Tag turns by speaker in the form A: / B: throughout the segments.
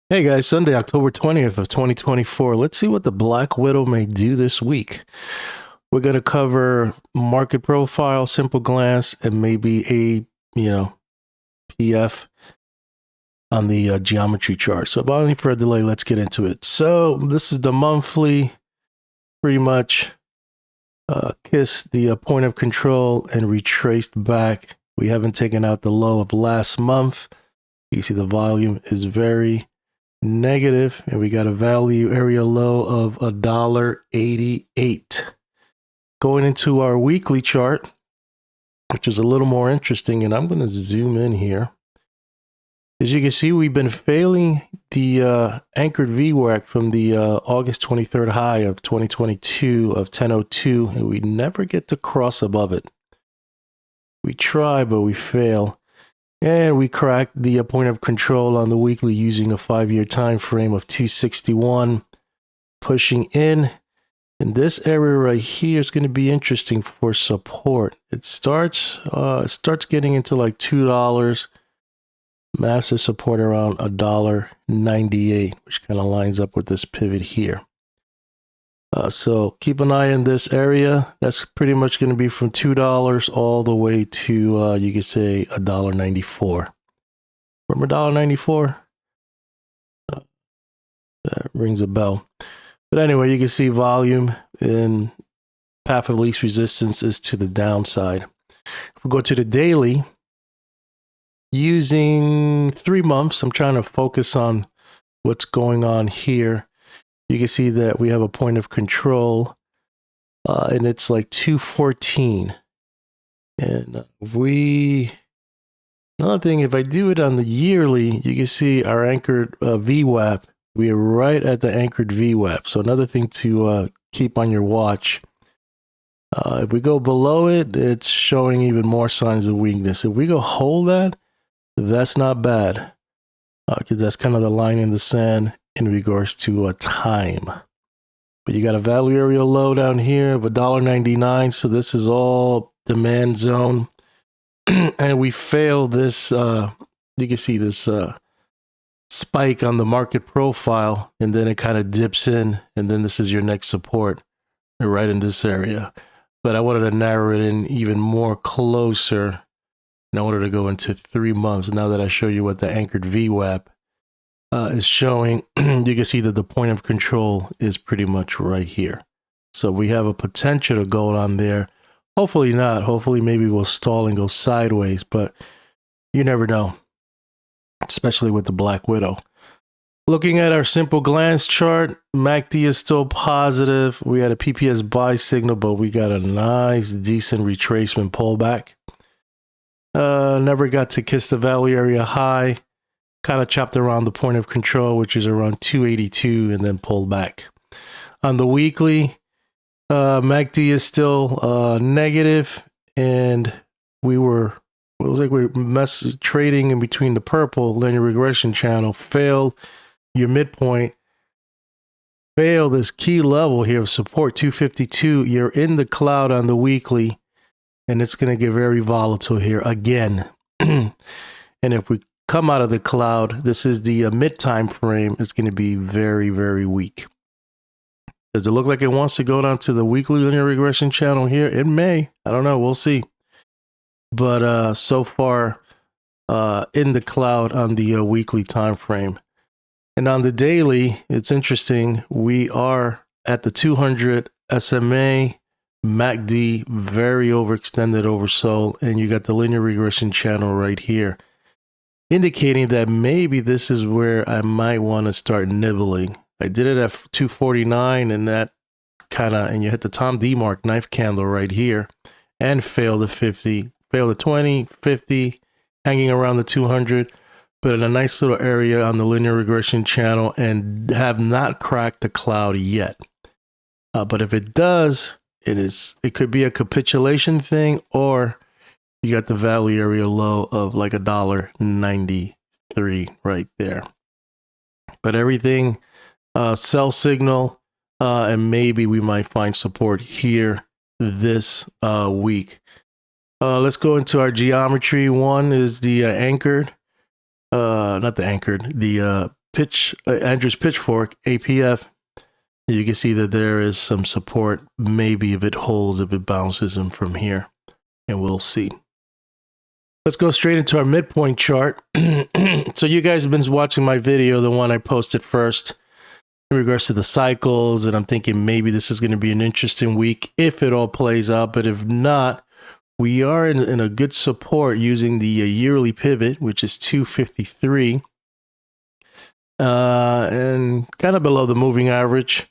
A: Hey guys, Sunday, October 20th of 2024. Let's see what the Black Widow may do this week. We're going to cover market profile, simple glance, and maybe a, PF on the geometry chart. So without any further delay, let's get into it. So this is the monthly, pretty much kissed the point of control and retraced back. We haven't taken out the low of last month. You see the volume is very negative, and we got a value area low of $1.88. Going into our weekly chart, which is a little more interesting, and I'm going to zoom in here. As you can see, we've been failing the anchored VWAC from the August 23rd high of 2022 of 1002, and we never get to cross above it. We try, but we fail. And we cracked the point of control on the weekly using a 5-year time frame of 261, pushing in. And this area right here is going to be interesting for support. It starts getting into like $2. Massive support around $1.98, which kind of lines up with this pivot here. So keep an eye on this area. That's pretty much going to be from $2 all the way to, you could say, $1.94. Remember $1.94? That rings a bell. But anyway, you can see volume and path of least resistance is to the downside. If we go to the daily, using 3 months, I'm trying to focus on what's going on here. You can see that we have a point of control, and it's like 214. And another thing, if I do it on the yearly, you can see our anchored VWAP. We are right at the anchored VWAP. So another thing to keep on your watch. If we go below it, it's showing even more signs of weakness. If we go hold that, that's not bad, because that's kind of the line in the sand in regards to a time. But you got a value area low down here of $1.99. So this is all demand zone. And we failed this, you can see this spike on the market profile, and then it kind of dips in, and then this is your next support right in this area. But I wanted to narrow it in even more closer, and I wanted to go into 3 months. Now that I show you what the anchored VWAP is showing, you can see that the point of control is pretty much right here. So we have a potential to go on there. Hopefully not. Hopefully maybe we'll stall and go sideways, but you never know, especially with the Black Widow. Looking at our simple glance chart, MACD is still positive. We had a PPS buy signal, but we got a nice, decent retracement pullback. Never got to kiss the value area high. Kind of chopped around the point of control, which is around 282, and then pulled back. On the weekly, MACD is still negative, and it was like we were trading in between the purple linear regression channel, failed your midpoint, failed this key level here of support, 252. You're in the cloud on the weekly, and it's going to get very volatile here again. And if we come out of the cloud, this is the mid time frame, it's going to be very, very weak. Does it look like it wants to go down to the weekly linear regression channel here? It may. I don't know. We'll see. But so far in the cloud on the weekly time frame. And on the daily, it's interesting. We are at the 200 SMA, MACD, very overextended oversold, and you got the linear regression channel right here, indicating that maybe this is where I might want to start nibbling. I did it at 249, and that and you hit the Tom D mark knife candle right here, and failed the 50, failed the 20, 50, hanging around the 200, but in a nice little area on the linear regression channel, and have not cracked the cloud yet. But if it does, it could be a capitulation thing, or you got the value area low of like $1.93 right there. But everything, sell signal, and maybe we might find support here this week. Let's go into our geometry. One is the anchored, not the anchored, the Andrew's pitchfork, APF, you can see that there is some support, maybe if it holds, if it bounces in from here, and we'll see. Let's go straight into our midpoint chart. So you guys have been watching my video, the one I posted first, in regards to the cycles, and I'm thinking maybe this is going to be an interesting week if it all plays out, but if not, we are in a good support using the yearly pivot, which is 253, and kind of below the moving average.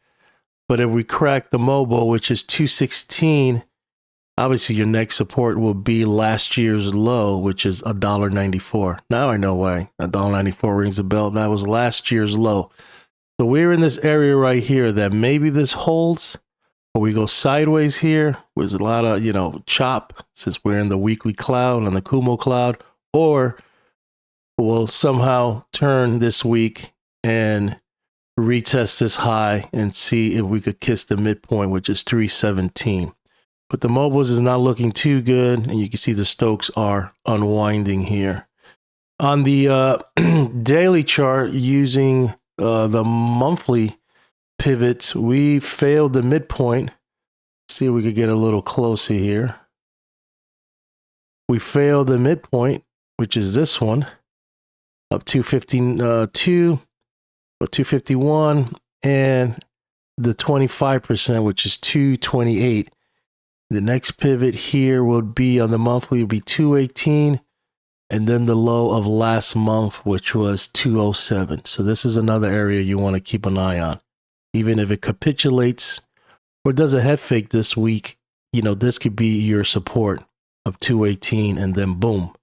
A: But if we crack the mobile, which is 216, obviously your next support will be last year's low, which is $1.94. Now I know why $1.94 rings a bell. That was last year's low. So we're in this area right here that maybe this holds, or we go sideways here. There's a lot of, chop since we're in the weekly cloud on the Kumo cloud, or we'll somehow turn this week and retest this high and see if we could kiss the midpoint, which is 317. But the mobiles is not looking too good, and you can see the Stokes are unwinding here. On the daily chart, using the monthly pivots, we failed the midpoint. See if we could get a little closer here. We failed the midpoint, which is this one, up 252 or 251, and the 25%, which is 228. The next pivot here would be on the monthly, would be 218, and then the low of last month, which was 207. So this is another area you want to keep an eye on. Even if it capitulates or does a head fake this week, this could be your support of 218, and then boom,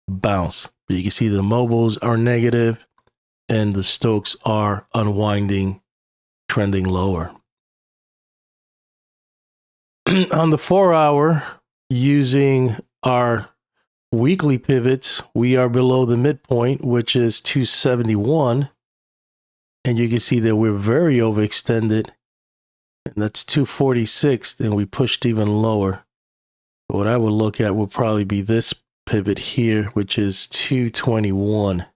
A: bounce. But you can see the mobiles are negative and the Stokes are unwinding, trending lower. On the 4 hour, using our weekly pivots, we are below the midpoint, which is 271. And you can see that we're very overextended. And that's 246. And we pushed even lower. What I would look at would probably be this pivot here, which is 221.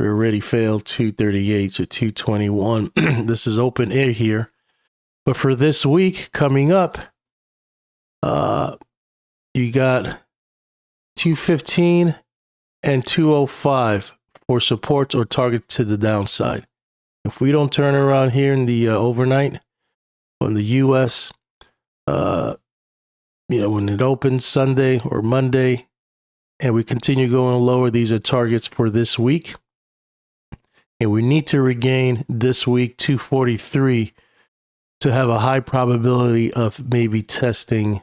A: We already failed 238, so 221. This is open air here. But for this week coming up, you got 215 and 205 for supports or target to the downside. If we don't turn around here in the overnight on the US, when it opens Sunday or Monday, and we continue going lower, these are targets for this week. And we need to regain this week 243 to have a high probability of maybe testing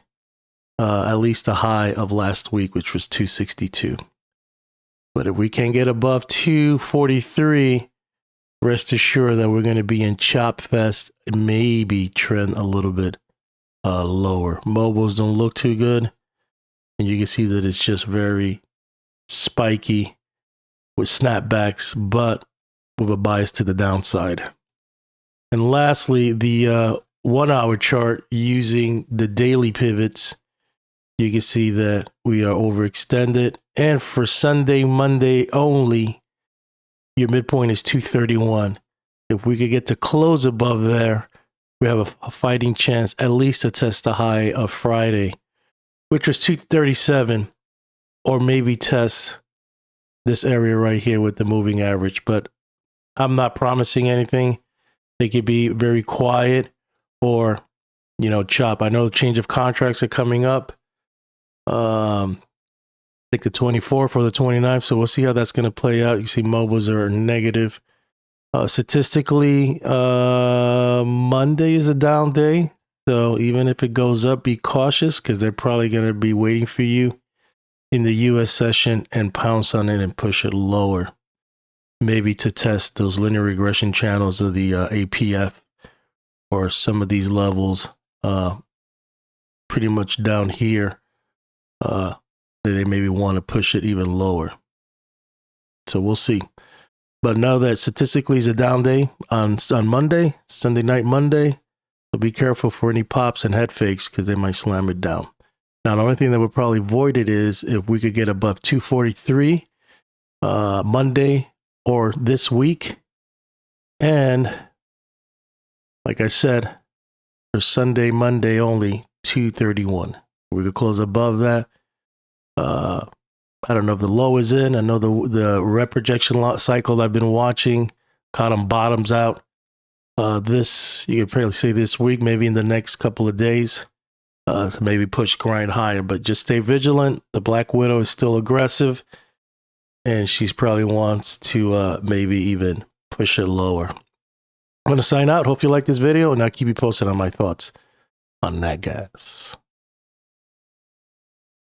A: at least a high of last week, which was 262. But if we can get above 243, rest assured that we're going to be in chop fest, maybe trend a little bit lower. Mobiles don't look too good, and you can see that it's just very spiky with snapbacks, but with a bias to the downside. And lastly, the 1 hour chart using the daily pivots, you can see that we are overextended. And for Sunday, Monday only, your midpoint is 231. If we could get to close above there, we have a fighting chance at least to test the high of Friday, which was 237, or maybe test this area right here with the moving average. But I'm not promising anything. They could be very quiet or, chop. I know the change of contracts are coming up. I think the 24th or the 29th. So we'll see how that's going to play out. You see mobiles are negative. Statistically, Monday is a down day. So even if it goes up, be cautious because they're probably going to be waiting for you in the US session and pounce on it and push it lower. Maybe to test those linear regression channels of the APF or some of these levels pretty much down here. They maybe want to push it even lower. So we'll see. But now that statistically is a down day on Monday, Sunday night Monday, so be careful for any pops and head fakes because they might slam it down. Now, the only thing that would probably void it is if we could get above 243 Monday or this week, And like I said, for Sunday, Monday only, 231. We could close above that. I don't know if the low is in. I know the rep projection cycle I've been watching caught them bottoms out. This, you could probably say this week, maybe in the next couple of days. So maybe push grind higher, but just stay vigilant. The Black Widow is still aggressive, and she's probably wants to maybe even push it lower. I'm going to sign out. Hope you like this video, and I'll keep you posted on my thoughts on that gas.